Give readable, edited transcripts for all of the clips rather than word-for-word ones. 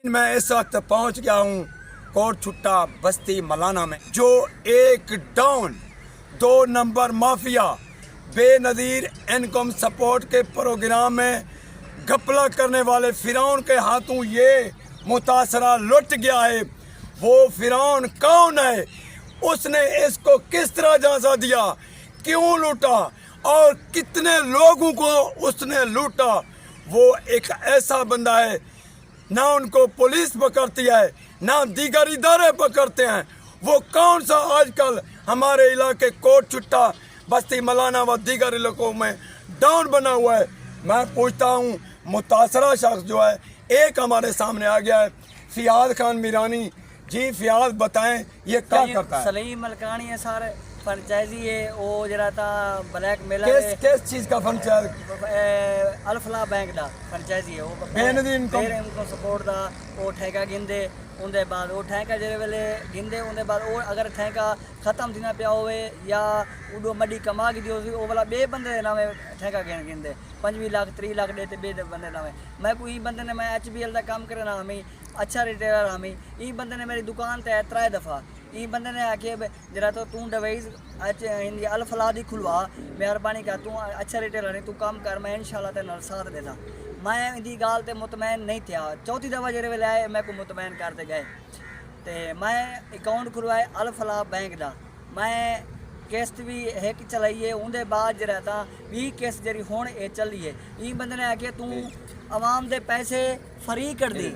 मैं इस वक्त पहुंच गया हूं कोट छुट्टा बस्ती मलाना में, जो एक don 2 number mafia Benazir income support के प्रोग्राम में घपला करने वाले फिरौन के हाथों ये मुतासरा लुट गया है। वो फिरौन कौन है, उसने इसको किस तरह झांसा दिया, क्यों लूटा और कितने लोगों को उसने लूटा। वो एक ऐसा बंदा है, ना उनको पुलिस पकड़ती है ना दीगर इदारे पकड़ते हैं। वो कौन सा आजकल हमारे इलाके कोट छुट्टा बस्ती मलाना व दीगर इलाकों में डॉन बना हुआ है। मैं पूछता हूँ, मुतासरा शख्स जो है एक हमारे सामने आ गया है, फियाज खान मीरानी जी। फियाज बताएं ये क्या करता है? सलीम मलकानी है सर, फ्रेंचाइजी है वो जरा था ब्लैक मेलर किस चीज़ का फ्रेंचाइज? अलफला बैंक का फ्रेंचाइजी है वो बेनज़ीर इनकम सपोर्ट का। वो ठेका गिंदे उनके बाद वो ठेका जिस वेले गिंदे उनके बाद वो अगर ठेका खत्म थी पिया होवे या उडो मडी कमा की दी वो वाला बे बंदे के नामे ठेका गिंदे 25 लाख 30 लाख दे बे बंदे नामे। मैं कोई बंदे ने मैं HBL का काम करे ना हमें अच्छा रिटेलर हमें ई बंदे ने मेरी दुकान ते 3 दफ़ा ई बंदे ने आके जरा तो तू डिवाइस हिंदी अलफला दी खुलवा, मेहरबानी कर तू अच्छा रिटेलर नहीं तू काम कर, मैं इंशाल्लाह तेरे नाल साथ देता। मैं इंदी गाल ते मुतमैन नहीं थिया, चौथी दफ़ा जेरे वेले आए मैं को मुतमैन करते गए ते मैं अकाउंट खुलवाए अलफला बैंक दा। मैं किस्त भी एक चलाइए उनके बाद जरा था 20 किस्त जरी हुण ये चलिए। ई बंदे ने आके तू आवाम दे पैसे फ्री कर दी,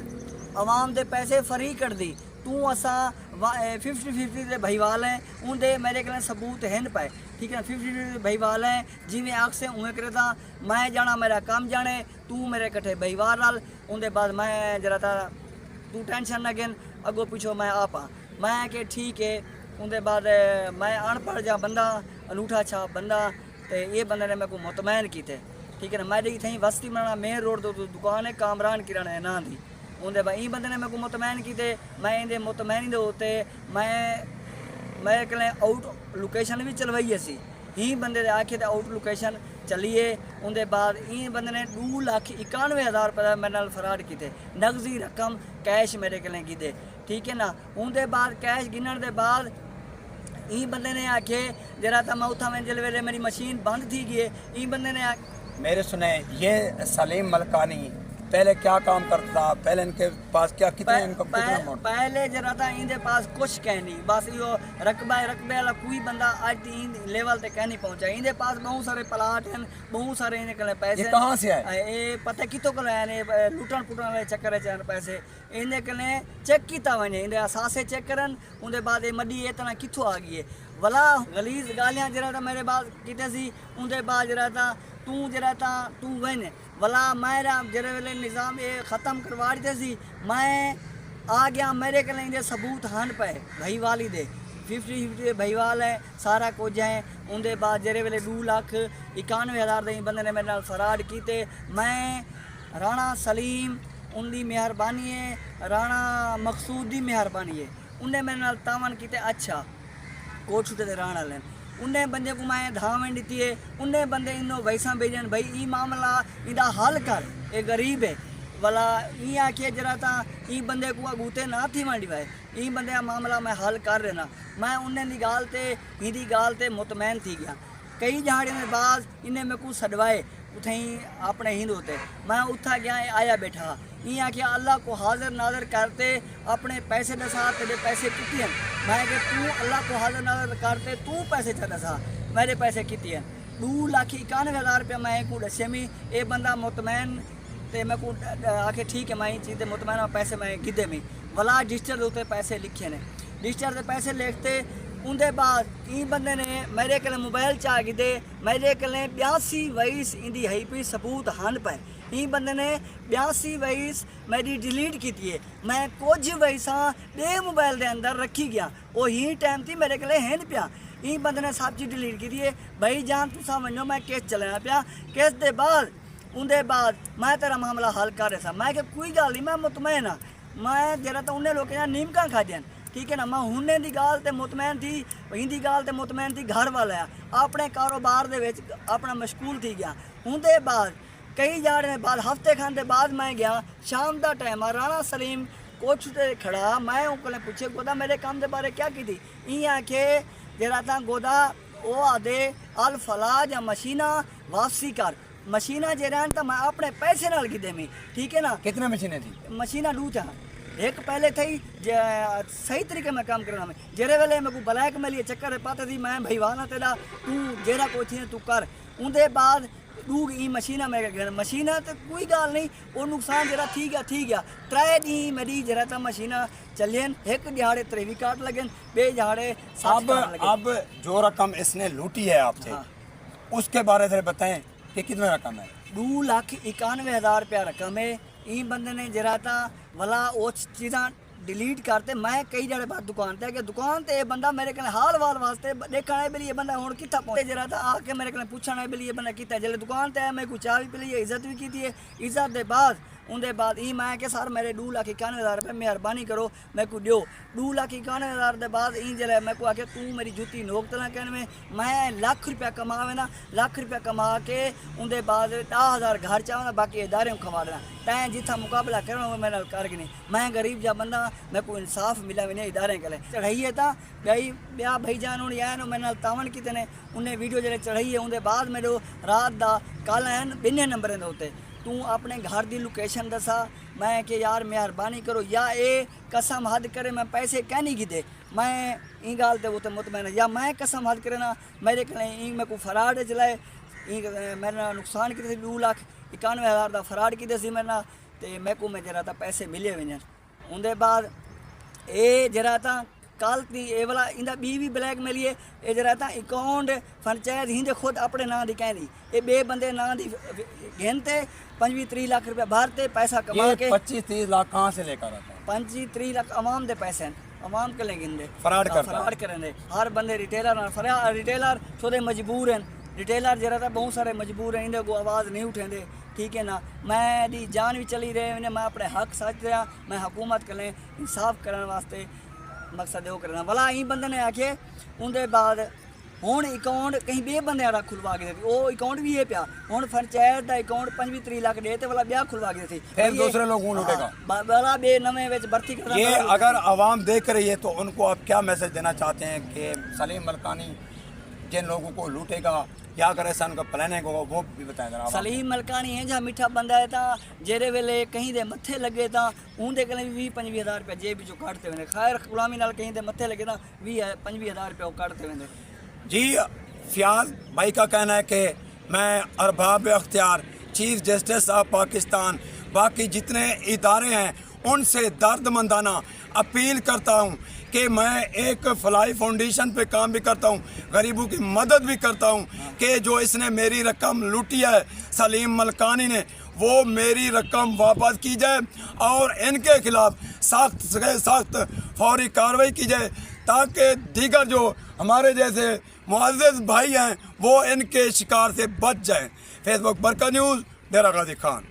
आवाम दे पैसे फ्री कर दी, तू असा 50-50 दे भाईवाल हैं उनके मेरे को सबूत हैं पाए, ठीक है। 50-50 भाईवाल हैं जिमें आख से उमें करे था मैं जाना मेरा काम जाने तू मेरे कट्ठे भाईवाल नाल। उनके बाद मैं जरा था तू टेंशन ना गिन अगो पिछो मैं आपा, मैं के ठीक है। उनके बाद मैं अनपढ़ जा बंदा अनूठा छा बंदा तो ये बंदे ने मेरे को मुतमैन किए, ठीक है ना। मैं थी बस्ती बनाना मेन रोड तो दुकान है कामरान किराना है ना दी। उनके बाद ई बंदे ने मेरे को मुतमैन किए, मैं इनके मुतमैन दे उत्ते मैं कल आउट लोकेशन भी चलवाई सी। ही बंदे आखे तो आउट लोकेशन चलिए। उनके बाद ई बंदे ने 2,91,000 रुपये मेरे नाल फराड किए, नगदी रकम कैश मेरे कलें किए, ठीक है ना। उनके बाद कैश गिनने के बाद ई बंदे ने आखे जरा था मैं उठा में जिस वेले मेरी मशीन बंद थी गई। ई बंदे ने मेरे सुने, ये सलीम मलकानी पहले क्या काम करता था, पहले इनके पास क्या कितने इनकम पहले जरा था इनके पास कुछ कह नहीं, बस यो रकबे वाला कोई बंदा आज लेवल तक कह नहीं पहुंचा। इनके पास बहुत सारे प्लाट हैं, बहुत सारे इनके पैसे। ये कहाँ से आए? ये पता कितों को आए लुटन पुटन वाले चक्कर चैन पैसे इनके चेक किया वने, इनके असासे चेक करन। उनके बाद ये मडी इतना कितों आ गई है वला गलीज गालियाँ जरा था मेरे बाद किते सी। उनके बाद जरा था तू वन वला मेरा जरे वेले निज़ाम ये ख़त्म करवा दी सी। मैं आ गया मेरे कलें सबूत हन पे भाई वाली दे 50-50 भाईवाल है सारा कुछ है। उनके बाद जरे वेले 2,91,000 दे बंदे ने मेरे नाल फराड किए। मैं राणा सलीम उनकी मेहरबानी है, राणा मकसूद की मेहरबानी है, उन्हें मेरे नाल तावन किए। अच्छा कोट छुटे दे राणा लेन उन्हें बंदे को मैं धावन दी है, उन्हें बंदे इनो वैसा भेजन भाई ई मामला इनका हल कर, ये गरीब है वाला ई आखिए जरा था ई बंदे को अगूते ना थी मांडी भाई ई बंदे का मामला मैं हल कर रहा। मैं उन्हें दी गाल ते हिंदी गाल ते मुतमैन थी गया। कई झाड़ियों के बाद इन्हें मेरे को सडवाए उठे ही अपने हिंद होते, मैं उठा गया आया बैठा ई आखिया अल्लाह को हाजिर नाजर करते अपने पैसे दसा तेरे पैसे कितने। मैं कि तू अल्लाह को हाजिर नाजर करते तू पैसे च दसा मेरे पैसे कितने। 2,91,000 रुपया मैं को दसे में ये बंदा मुतमैन ते मैं को आखे ठीक है मैं चीज़ मुतमैन पैसे मैं गिदे में वला डिजिटल होते पैसे लिखे ने डिजिटल के पैसे लिखते। उनके बाद ई बंदे ने मेरे कल मोबाइल चा गिदे मेरे कल 82 वॉइस इंदी है पी सबूत हन पे। ई बंदे ने 82 वॉइस मेरी डिलीट की है, मैं कुछ वॉइसा दे मोबाइल के अंदर रखी गया वो ही टाइम थी मेरे कल है पिया। ई बंदे ने सब चीज़ डिलीट की है। भाई जान तुसा मनो मैं केस चलना पिया, केस के बाद उनके बाद मैं तेरा मामला हल कर रहा। मैं कि कोई गल नहीं मैं मुतमैन हाँ, मैं जरा तो उन्हें लोगों नीमका खादियां, ठीक है ना। मैं हुने की गाल तो मुतमैन थी, हिंदी गाल तो मुतमैन थी, घर वाला है अपने कारोबार दे विच अपना मशगूल थी गया। उनके बाद कई जाने बाद हफ्ते खान के बाद मैं गया शाम का टाइम आ राणा सलीम कोच ते खड़ा मैं उनके पूछे गोदा मेरे काम के बारे क्या की थी ई आखे जरा ता गोदा वो आदे अल फलाज या मशीना वापसी कर मशीना जरा तो मैं अपने पैसे नाल की देमी ठीक है ना। कितने मशीनें थी? मशीना डू था एक पहले थी सही तरीके में काम करना में जेरे वेले मेरे को ब्लैक में लिए चक्कर पाते थी मैं भाई वाला तेरा तू जेरा कोई थी तू कर उनके बाद डूग ई मशीना में मशीना तो कोई गाल नहीं वो नुकसान जरा थी गया 3 दी मेरी जरा ता मशीना चलियन एक दिहाड़े 23 काट लगन बे दिहाड़े अब जो रकम इसने लूटी है आपसे हाँ। उसके बारे में बताएं कि कितना रकम है? 2,91,000 रुपया रकम है। ई बंदे ने जरा ता वाला वो चीज़ा डिलीट करते मैं कई जड़े बाद दुकान ते कि दुकान ते बंदा मेरे कने हाल वाल वास्ते देखना है बिली ये बंदा हुण कित्था पहुंचे जरा ता आके मेरे कने पूछना है बिली ये बंदा कित्था जले दुकान ते मैं कुछ चाह भी पी ली इज्जत भी की थी इज्जत दे बाद उनके बाद ई मैं कि सर मेरे 2,91,000 रुपये मेहरबानी करो मैं को दियो 2,91,000 के बाद ई जले मैं को आके तू मेरी जूती नोक तना कहने में मैं लाख रुपया कमावे ना लाख रुपया कमा के उनके बाद 10,000 घर चाहना बाकी इदारे खवा देना तैं जिथा मुकाबला करना वो मेरे कर नहीं मैं गरीब जा बंदा मैं को इंसाफ मिला भी नहीं इदारे कले चढ़ाई है ता भाई ब्याह भाई जान हूँ आया मेरे नाल तावन किते ने उन्हें वीडियो जले चढ़ाई है उनके बाद मेरे रात का कल है 2 नंबर के उत्ते तू अपने घर की लोकेशन दसा मैं कि यार मेहरबानी करो या ए कसम हद करे मैं पैसे कह नहीं कीते मैं ई गाल ते वो तो मुतमैन या मैं कसम हद करे ना मेरे कने ई मैं को फराड चलाए ई मेरा नुकसान किते 2,91,000 का फराड किते सी मेरे ना ते मैं को मैं जरा ता पैसे मिले वञन उनके बाद ए जरा ता कल थी ये वाला इंदा भी ब्लैक मिली है ये जरा ता अकाउंट पंचायत हिंदे खुद अपने नाम की कहनी ये बे बंदे नाम की गिनते 25-30 लाख रुपया भरते पैसा कमा के 25-30 लाख कहाँ से लेकर आता है? 25-30 लाख अवाम दे पैसे हैं अवाम के लिए गिनते फराड करता फराड करेंगे हर बंदे रिटेलर थोड़े मजबूर हैं रिटेलर जरा था बहुत सारे मजबूर हैं इन्हें को आवाज़ नहीं उठेंदे ठीक है ना मैं दी जान भी चली रहे मैं अपने हक सच रहा मैं हुकूमत कर इंसाफ करने वास्ते मकसद वो करना भला ई बंदे ने आखे उनके बाद हुण अकाउंट कहीं बे बंदे आड़ा खुलवा के देती वो अकाउंट भी ये पिया हुण पंचायत का अकाउंट 25-30 लाख दे वाला ब्याह खुलवा के देती फिर दूसरे लोग लूटेगा वाला बे नवे विच भर्ती करना ये अगर आवाम देख रही है तो उनको आप क्या मैसेज देना चाहते हैं कि सलीम मलकानी जिन लोगों को लूटेगा क्या करे सन का प्लानिंग होगा वो भी बताएं जरा। सलीम मलकानी है जहाँ मीठा बंदा है ता जेरे वेले कहीं दे मत्थे लगे ता उनके कने भी 20-25 रुपया जेब जो काटते हुए खैर गुलामी नाल कहीं दे मत्थे लगे ता 20-25 रुपया काटते हुए जी। फयाज भाई का कहना है कि मैं अरबाब अख्तियार चीफ जस्टिस ऑफ पाकिस्तान बाकी जितने इदारे हैं उनसे दर्दमंदाना अपील करता हूँ कि मैं एक फलाई फाउंडेशन पे काम भी करता हूँ गरीबों की मदद भी करता हूँ कि जो इसने मेरी रकम लूटी है सलीम मलकानी ने वो मेरी रकम वापस की जाए और इनके खिलाफ सख्त से सख्त फौरी कार्रवाई की जाए ताकि दीगर जो हमारे जैसे मुअज़्ज़िज़ भाई हैं वो इनके शिकार से बच जाएं। फेसबुक बरका न्यूज़ डेरा गाजी खान।